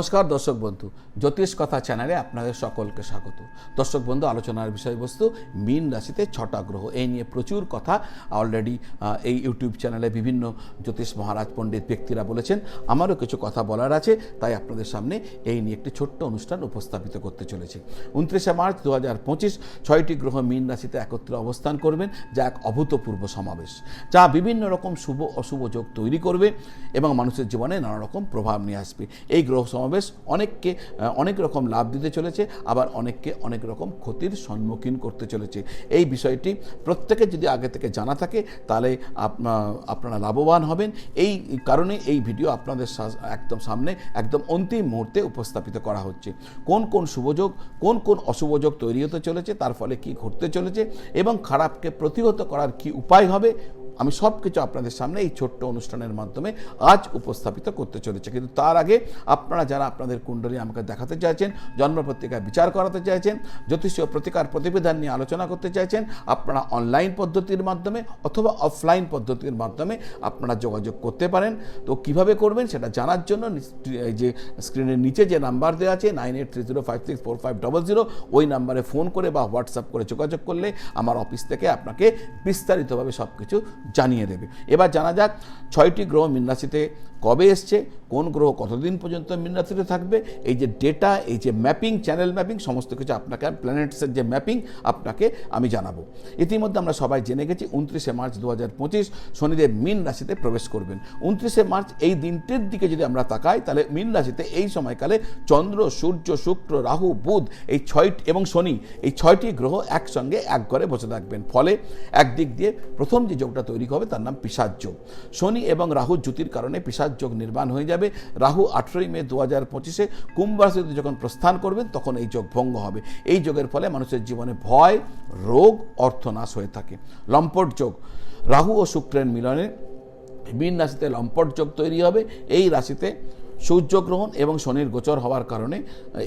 নমস্কার দর্শক বন্ধু, জ্যোতিষ কথা চ্যানেলে আপনাদের সকলকে স্বাগত। দর্শক বন্ধু, আলোচনার বিষয়বস্তু মীন রাশিতে 6টা গ্রহ, এই নিয়ে প্রচুর কথা অলরেডি এই ইউটিউব চ্যানেলে বিভিন্ন জ্যোতিষ মহারাজ পণ্ডিত ব্যক্তিরা বলেছেন। আমারও কিছু কথা বলার আছে, তাই আপনাদের সামনে এই নিয়ে একটি ছোট্ট অনুষ্ঠান উপস্থাপিত করতে চলেছি। 29শে মার্চ 2025 6টি গ্রহ মীন রাশিতে একত্রে অবস্থান করবেন, যা এক অভূতপূর্ব সমাবেশ, যা বিভিন্ন রকম শুভ অশুভ যোগ তৈরি করবে এবং মানুষের জীবনে নানা রকম প্রভাব নিয়ে আসবে। এই গ্রহ সমাবেশ অনেককে অনেক রকম লাভ দিতে চলেছে, আবার অনেককে অনেক রকম ক্ষতির সম্মুখীন করতে চলেছে। এই বিষয়টি প্রত্যেকে যদি আগে থেকে জানা থাকে, তাহলে আপনারা লাভবান হবেন। এই কারণে এই ভিডিও আপনাদের একদম সামনে একদম অন্তিম মুহূর্তে উপস্থাপিত করা হচ্ছে। কোন কোন শুভযোগ, কোন কোন অশুভযোগ তৈরি হতে চলেছে, তার ফলে কি ঘটতে চলেছে এবং খারাপকে প্রতিহত করার কি উপায় হবে, আমি সব কিছু আপনাদের সামনে এই ছোট্ট অনুষ্ঠানের মাধ্যমে আজ উপস্থাপিত করতে চলেছে। কিন্তু তার আগে আপনারা যারা আপনাদের কুণ্ডলী আমাকে দেখাতে চাইছেন, জন্মপত্রিকা বিচার করাতে চাইছেন, জ্যোতিষীয় প্রতিকার প্রতিবিধান নিয়ে আলোচনা করতে চাইছেন, আপনারা অনলাইন পদ্ধতির মাধ্যমে অথবা অফলাইন পদ্ধতির মাধ্যমে আপনারা যোগাযোগ করতে পারেন। তো কিভাবে করবেন সেটা জানার জন্য এই যে স্ক্রিনের নিচে যে নাম্বার দেওয়া আছে 9830564500, ওই নাম্বারে ফোন করে বা হোয়াটসঅ্যাপ করে যোগাযোগ করলে আমার অফিস থেকে আপনাকে বিস্তারিতভাবে সব কিছু জানিয়ে দেবে। এবার জানা যাক 6টি গ্রহ মীন রাশিতে কবে এসছে, কোন গ্রহ কতদিন পর্যন্ত মীন রাশিতে থাকবে। এই যে ডেটা, এই যে ম্যাপিং, চ্যানেল ম্যাপিং, সমস্ত কিছু আপনাকে, প্ল্যানেটসের যে ম্যাপিং আপনাকে আমি জানাবো। ইতিমধ্যে আমরা সবাই জেনে গেছি 29শে মার্চ 2025 শনিদেব মীন রাশিতে প্রবেশ করবেন। 29শে মার্চ এই দিনটির দিকে যদি আমরা তাকাই, তাহলে মীন রাশিতে এই সময়কালে চন্দ্র, সূর্য, শুক্র, রাহু, বুধ এই 6 এবং শনি, এই 6টি গ্রহ একসঙ্গে এক ঘরে বসে থাকবেন। ফলে একদিক দিয়ে প্রথম যে যোগটা তৈরি হবে তার নাম পিশাচ যোগ। শনি এবং রাহু জ্যোতির কারণে পিশাচ যোগ নির্মাণ হয়ে যাবে। রাহু 18ই মে 2025 কুম্ভ রাশিতে যখন প্রস্থান করবেন, তখন এই যোগ ভঙ্গ হবে। এই যোগের ফলে মানুষের জীবনে ভয়, রোগ, অর্থনাশ হয়ে থাকে। লম্পট যোগ, রাহু ও শুক্রের মিলনে মীন রাশিতে লম্পট যোগ তৈরি হবে। এই রাশিতে সূর্যগ্রহণ এবং শনির গোচর হওয়ার কারণে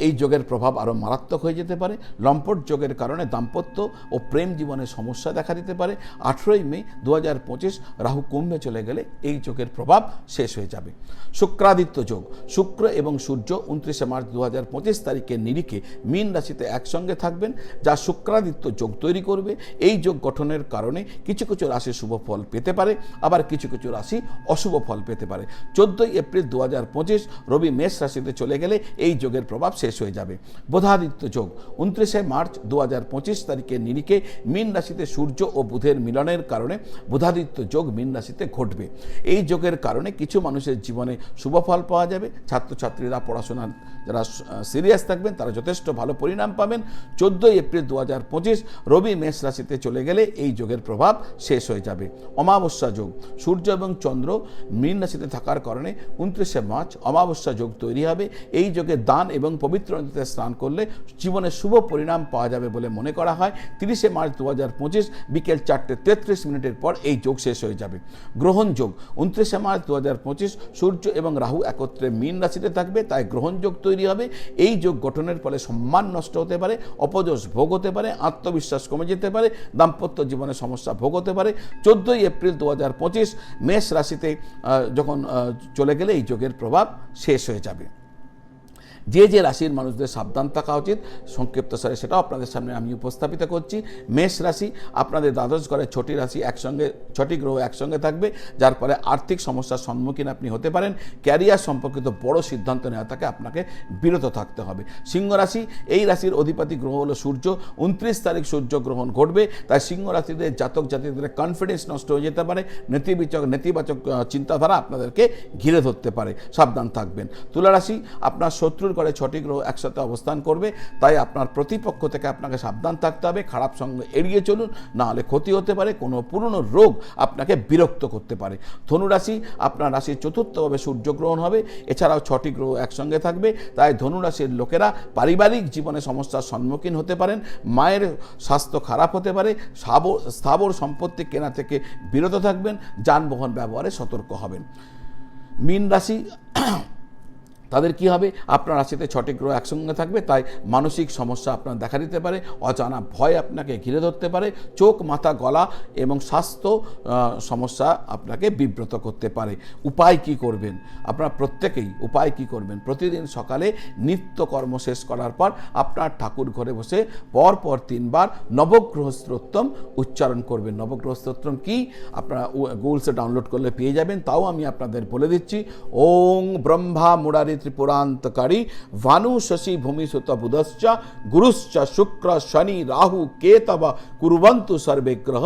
এই যোগের প্রভাব আরও মারাত্মক হয়ে যেতে পারে। লম্পট যোগের কারণে দাম্পত্য ও প্রেম জীবনে সমস্যা দেখা দিতে পারে। 18ই মে 2025 রাহু কুম্ভে চলে গেলে এই যোগের প্রভাব শেষ হয়ে যাবে। শুক্রাদিত্য যোগ, শুক্র এবং সূর্য 29শে মার্চ 2025 তারিখের নিরিখে মীন রাশিতে একসঙ্গে থাকবেন, যা শুক্রাদিত্য যোগ তৈরি করবে। এই যোগ গঠনের কারণে কিছু কিছু রাশি শুভ ফল পেতে পারে, আবার কিছু কিছু রাশি অশুভ ফল পেতে পারে। 14ই এপ্রিল 2025 রবি মেষ রাশিতে চলে গেলে এই যোগের প্রভাব শেষ হয়ে যাবে। বোধাদিত্য যোগ 29শে মার্চ 2025 তারিখের নিরিখে মীন রাশিতে সূর্য ও বুধের মিলনের কারণে বোধাদিত্য যোগ মীন রাশিতে ঘটবে। এই যোগের কারণে কিছু মানুষের জীবনে শুভ ফল পাওয়া যাবে। ছাত্রছাত্রীরা পড়াশোনার যারা সিরিয়াস থাকবেন তারা যথেষ্ট ভালো পরিণাম পাবেন। 14ই এপ্রিল 2025 রবি মেষ রাশিতে চলে গেলে এই যোগের প্রভাব শেষ হয়ে যাবে। অমাবস্যা যোগ, সূর্য এবং চন্দ্র মীন রাশিতে থাকার কারণে 29শে মার্চ অমাবস্যা যোগ তৈরি হবে। এই যোগে দান এবং পবিত্র নদীতে স্নান করলে জীবনে শুভ পরিণাম পাওয়া যাবে বলে মনে করা হয়। 30শে মার্চ 2025 বিকেল 4:33 পর এই যোগ শেষ হয়ে যাবে। গ্রহণ যোগ 29শে মার্চ 2025 সূর্য এবং রাহু একত্রে মীন রাশিতে থাকবে, তাই গ্রহণ যোগ তৈরি হবে। এই যোগ গঠনের ফলে সম্মান নষ্ট হতে পারে, অপযশ ভোগ হতে পারে, আত্মবিশ্বাস কমে যেতে পারে, দাম্পত্য জীবনে সমস্যা ভোগ হতে পারে। 14ই এপ্রিল 2025 মেষ রাশিতে যখন চলে গেলে এই যোগের প্রভাব শেষ হয়ে যাবে। যে যে রাশির মানুষদের সাবধান থাকা উচিত সংক্ষিপ্ত সারে সেটাও আপনাদের সামনে আমি উপস্থাপিত করছি। মেষ রাশি, আপনাদের দ্বাদশ ঘরে 6টি রাশি একসঙ্গে, 6টি গ্রহ একসঙ্গে থাকবে, যার ফলে আর্থিক সমস্যার সম্মুখীন আপনি হতে পারেন। ক্যারিয়ার সম্পর্কিত বড় সিদ্ধান্ত নেওয়া থেকে আপনাকে বিরত থাকতে হবে। সিংহ রাশি, এই রাশির অধিপতি গ্রহ হলো সূর্য। 29 তারিখ সূর্য গ্রহণ ঘটবে, তাই সিংহ রাশিদের জাতক জাতিদের কনফিডেন্স নষ্ট হয়ে যেতে পারে। নেতিবাচক চিন্তাধারা আপনাদেরকে ঘিরে ধরতে পারে, সাবধান থাকবেন। তুলা রাশি, আপনার শত্রুর ঘরে 6টি গ্রহ একসাথে অবস্থান করবে, তাই আপনার প্রতিপক্ষ থেকে আপনাকে সাবধান থাকতে হবে। খারাপ সঙ্গ এড়িয়ে চলুন, না হলে ক্ষতি হতে পারে। কোনো পুরনো রোগ আপনাকে বিরক্ত করতে পারে। ধনু রাশি, আপনার রাশির চতুর্থভাবে সূর্যগ্রহণ হবে, এছাড়াও 6টি গ্রহ একসঙ্গে থাকবে, তাই ধনু রাশির লোকেরা পারিবারিক জীবনে সমস্যার সম্মুখীন হতে পারেন। মায়ের স্বাস্থ্য খারাপ হতে পারে। স্থাবর সম্পত্তি কেনা থেকে বিরত থাকবেন। যানবাহন ব্যবহারে সতর্ক হবেন। মীন রাশি, তাদের কি হবে, আপনার রাশিতে 6টি গ্রহ একসঙ্গে থাকবে, তাই মানসিক সমস্যা আপনার দেখা দিতে পারে, অজানা ভয় আপনাকে ঘিরে ধরতে পারে, চোখ মাথা গলা এবং স্বাস্থ্য সমস্যা আপনাকে বিব্রত করতে পারে। উপায় কি করবেন? আপনারা প্রত্যেকেই উপায় কি করবেন, প্রতিদিন সকালে নিত্যকর্ম শেষ করার পর আপনার ঠাকুর ঘরে বসে পরপর 3 বার নবগ্রহ স্তোত্রম উচ্চারণ করবেন। নবগ্রহ স্তোত্রম কি আপনারা গুগলসে ডাউনলোড করলে পেয়ে যাবেন, তাও আমি আপনাদের বলে দিচ্ছি। ওং ব্রহ্মা মুরারি ত্রিপুরান্তকারী ভানু শশী ভূমিসুত বুধশ্চ গুরুশ্চ শুক্র শনি রাহু কেতব কুর্বন্তু সর্বে গ্রহ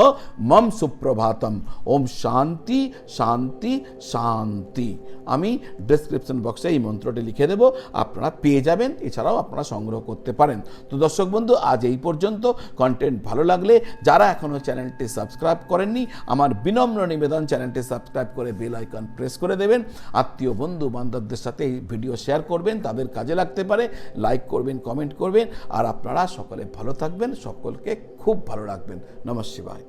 মম সুপ্রভাতম। ওম শান্তি শান্তি শান্তি। আমি ডেসক্রিপশন বক্সে এই মন্ত্রটি লিখে দেব, আপনারা পেয়ে যাবেন, এছাড়াও আপনারা সংগ্রহ করতে পারেন। তো দর্শক বন্ধু, আজ এই পর্যন্ত। কন্টেন্ট ভালো লাগলে যারা এখনও চ্যানেলটি সাবস্ক্রাইব করেননি, আমার বিনম্র নিবেদন চ্যানেলটি সাবস্ক্রাইব করে বেল আইকন প্রেস করে দেবেন। আত্মীয় বন্ধু বান্ধবদের সাথে এই ভিডিও শেয়ার করবেন, তাদের কাজে লাগতে পারে। লাইক করবেন, কমেন্ট করবেন, আর আপনারা সকলে ভালো থাকবেন, সকলকে খুব ভালো রাখবেন। নমঃ শিবায়।